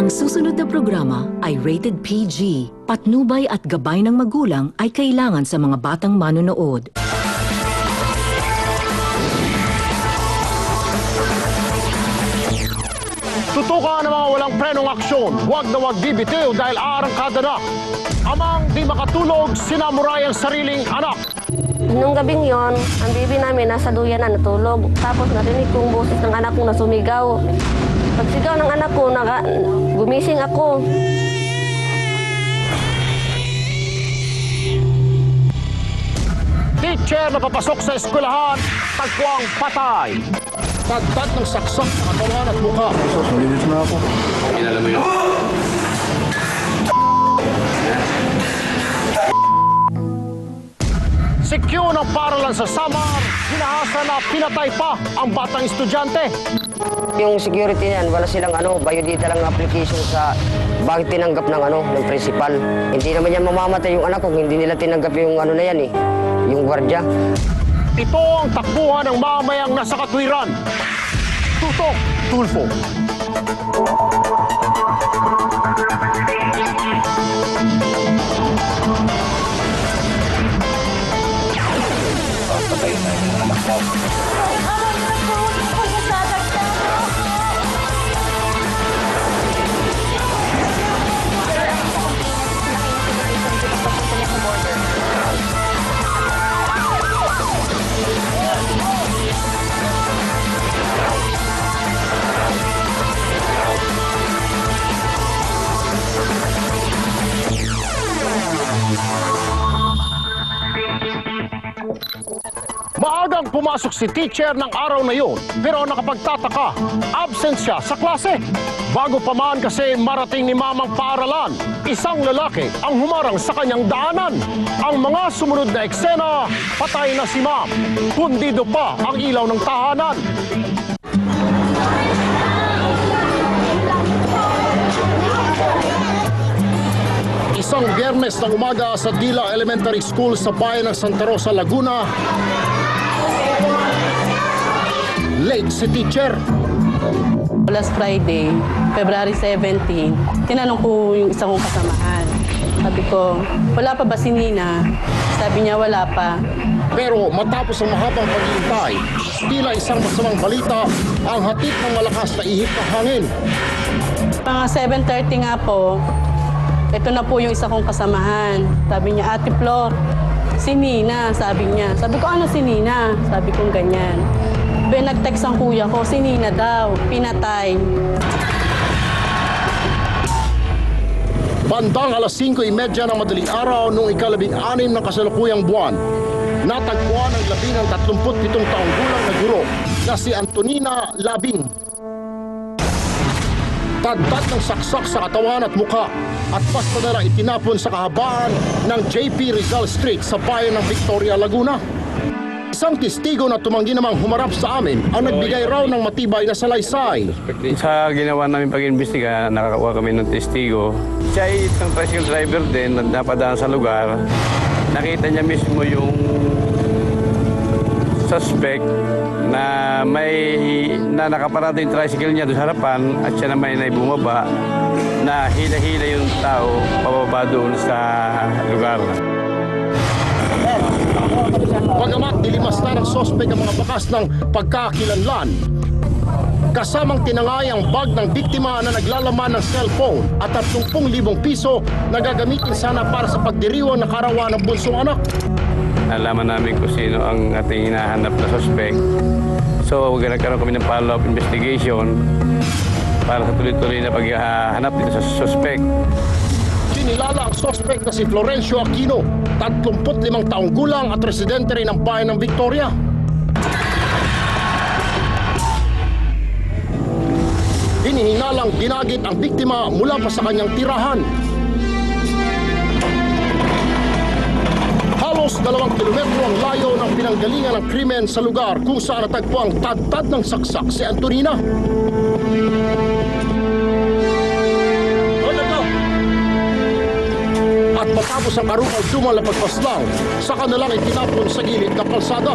Ang susunod na programa ay rated PG. Patnubay at gabay ng magulang ay kailangan sa mga batang manonood. Tutukan ng mga walang prenong aksyon. Huwag na huwag bibitiw dahil aarangkada na. Amang di makatulog, sinamuray ang sariling anak. Nung gabing yon, ang bibi namin nasa duyan na natulog. Tapos narinig kong boses ng anak ko na sumigaw. Pagsigaw ng anak ko, gumising ako. Teacher na papasok sa eskwelahan, tagpuang patay. Tagtad ng saksak sa katawan at mukha. Sulilit na ako. Kinala mo yun? Si Q ng paralan sa Samar, hinahasa na pinatay pa ang batang estudyante. Yung security niyan, wala silang bayodita lang application sa bakit tinanggap ng principal. Hindi naman yan mamamatay yung anak kung hindi nila tinanggap yung na yan yung gwardiya. Ito ang takbuhan ng mamayang nasa katwiran. Tutok, Tulfo. Patayin na yung anak mo. Maagang pumasok si teacher ng araw na yun, pero nakapagtataka, absent siya sa klase. Bago pa man kasi marating ni mamang paaralan, isang lalaki ang humarang sa kanyang daanan. Ang mga sumunod na eksena, patay na si ma'am. Pundido pa ang ilaw ng tahanan. Isang Biyernes ng umaga sa Dila Elementary School sa bayan ng Santa Rosa, Laguna. Late si teacher. Last Friday, February 17, tinanong ko yung isang kong kasamahan. Sabi ko, wala pa ba si Nina? Sabi niya, wala pa. Pero matapos ang mahabang paghihintay, tila isang masamang balita ang hatid ng malakas na ihip ng hangin. Mga 7:30 nga po, ito na po yung isa kong kasamahan. Sabi niya, Ate Flor, si Nina, sabi niya. Sabi ko, ano si Nina? Sabi ko, ganyan. Nag-text ang kuya ko, si Nina daw, pinatay. Bandang alas 5:30 ng madaling araw noong ika-16 ng kasalukuyang buwan, natagpuan ang labing ng 37 taong gulang na guro na si Antonina Labing. Tagtad ng saksak sa katawan at muka at basta na lang itinapon sa kahabaan ng JP Rizal Street sa bayan ng Victoria, Laguna. Isang testigo na tumanggi namang humarap sa amin ang nagbigay raw ng matibay na salaysay. Sa ginawa namin pag-imbestiga, nakakuha kami ng testigo. Siya ay isang tricycle driver din na napadaan sa lugar. Nakita niya mismo yung suspect na nakaparado yung tricycle niya doon sa harapan at siya naman ay bumaba na hila-hila yung tao pababa doon sa lugar. Bagamat dilimas na ng sospek ang mga bakas ng pagkakakilanlan, kasamang tinangay ang bag ng biktima na naglalaman ng cellphone at 30,000 piso na gagamitin sana para sa pagdiriwang ng karawan ng bunsong anak. Nalaman namin kung sino ang ating hinahanap na suspect. So, nagkaroon kami ng follow-up investigation para sa tuloy-tuloy na paghahanap dito sa suspect. Kinilala ang sospek na si Florencio Aquino, 35 taong gulang at residente rin ng bayan ng Victoria. Hinihinalang ginagit ang biktima mula pa sa kanyang tirahan. Halos 2 kilometro ang layo ng pinanggalingan ng krimen sa lugar kung saan natagpo ang tadtad ng saksak si Antonina. At matapos ang arukal-dumal na pagpaslang, saka na lang itinapon sa gilid ng kalsada.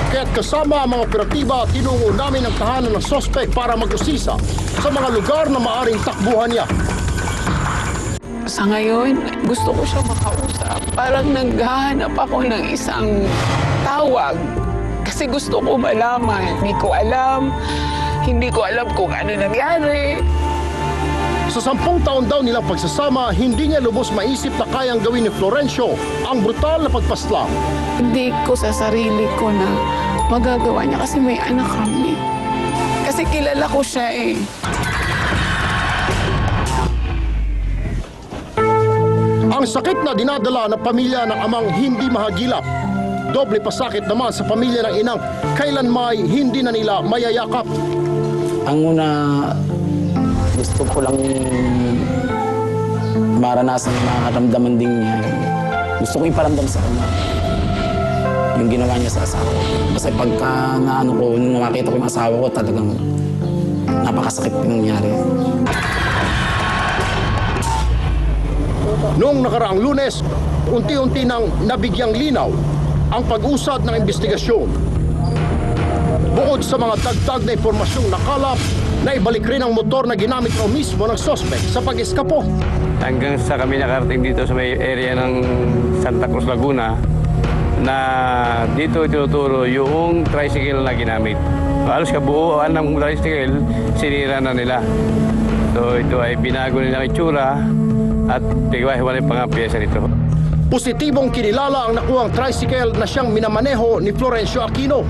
Kaya't Kasama ang mga operatiba, tinungo namin ang tahanan ng sospek para mag-usisa sa mga lugar na maaring takbuhan niya. Sa ngayon, gusto ko siya makausap. Parang naghahanap ako ng isang tawag. Kasi gusto ko malaman. Hindi ko alam kung ano nangyari. Sa 10 taon daw nilang pagsasama, hindi niya lubos maisip na kayang gawin ni Florencio ang brutal na pagpaslang. Hindi ko sa sarili ko na magagawa niya kasi may anak kami. Kasi kilala ko siya eh. Ang sakit na dinadala ng pamilya ng amang hindi mahagilap. Doble pasakit naman sa pamilya ng inang kailanmay hindi na nila mayayakap. Ang una, gusto ko lang maranasan na maramdaman din niya. Gusto ko iparamdam sa kanya yung ginawa niya sa asawa ko. Kasi pagka nung nakita ko yung asawa ko, talagang napakasakit yung nangyari. Noong nakaraang Lunes, unti-unti nang nabigyang linaw ang pag-usad ng investigasyon. Bukod sa mga dagdag na impormasyong nakalap, naibalik rin ang motor na ginamit raw mismo ng sospek sa pag-eskapo. Hanggang sa kami nakarating dito sa may area ng Santa Cruz, Laguna, na dito tinuturo yung tricycle na ginamit. Halos kabuuan ng tricycle, sinira na nila. So ito ay binago nila ang itsura at tigwahiwalay pa nga piyesa nito. Positibong kinilala ang nakuhang tricycle na siyang minamaneho ni Florencio Aquino.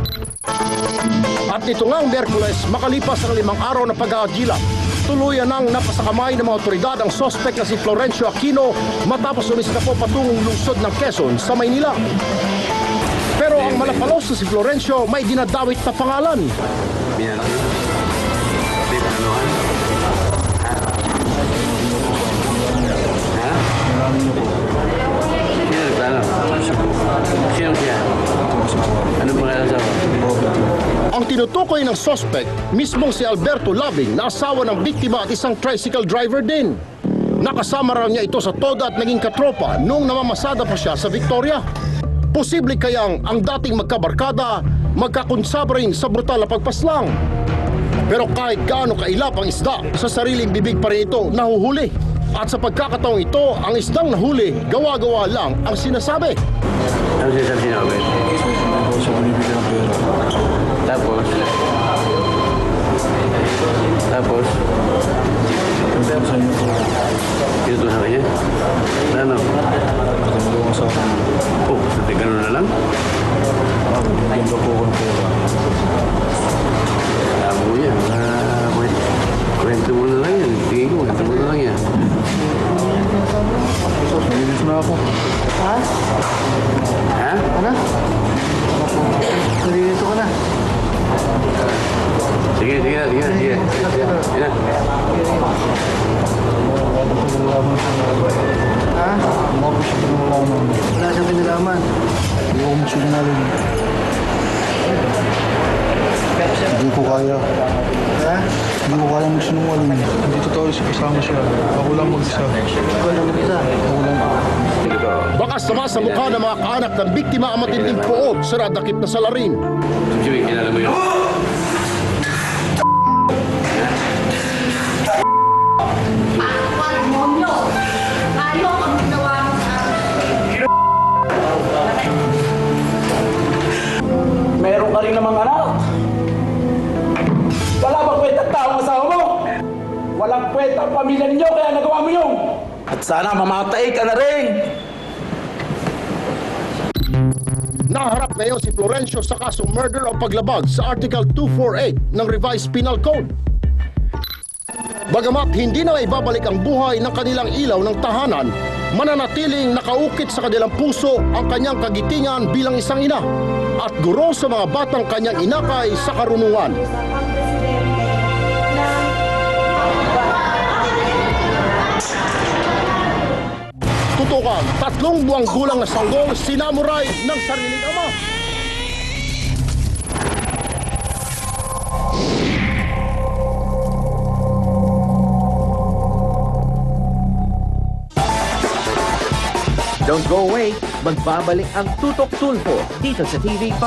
At nito ngang Miyerkules, makalipas ang 5 araw na pag-aagila, tuluyan nang napasakamay ng mga otoridad ang sospek na si Florencio Aquino matapos umiskapo patungong lungsod ng Quezon sa Maynila. Pero ang malapalos na si Florencio may dinadawit na pangalan. Binalang yun? Binaluhan? Ha? Sino nagplano? Sino siya? Anong pangalan sa Ang tinutukoy ng sospek, mismong si Alberto Labing na asawa ng biktima at isang tricycle driver din. Nakasama raw niya ito sa toda at naging katropa noong namamasada pa siya sa Victoria. Posible kayang ang dating magkabarkada magkakunsaba rin sa brutal na pagpaslang. Pero kahit gaano kailap ang isda, sa sariling bibig pa rin ito nahuhuli. At sa pagkakataong ito, ang isdang nahuli, gawa-gawa lang ang sinasabi. Ano sinasabi sinabi? Tapos? Tapos? Pinutusan ka niya? Ano? Oh, ganun na lang? Alam mo yan, kwento mo na lang yan. Tingin ko, kwento mo na lang yan. Nalilis na ako. Ha? Ano? Nalilito ka na. Sige na. Ha? Umabot siya pinulaman. Wala siyang pinulaman. Hindi ko magsinungaling. Hindi ko kaya. Ha? Hindi ko kaya magsinungaling. Hindi totoo siya kasama siya. Ako lang mag-isa. Ako lang mag-isa? Ako lang. Baka sama sa mukha ng mga kaanak ng biktima ang matinding puot sa nadakip na salarin. Jimmy, kilala mo yun? Meron ka rin namang anak. Wala bang kwenta tao ang asawa mo? Walang kwenta ang pamilya ninyo kaya nagawa mo yun. At sana mamatay ka na rin. Naharap ngayon si Florencio sa kasong murder o paglabag sa Article 248 ng Revised Penal Code. Bagamat hindi na ibabalik ang buhay ng kanilang ilaw ng tahanan, mananatiling nakaukit sa kanilang puso ang kanyang kagitingan bilang isang ina at guro sa mga batang kanyang inakay sa karunungan. Tutukan, 3 buwang gulang na sanggol sinamuray ng sariling ama. Don't go away, magbabalik ang Tutok Tulfo dito sa TV5.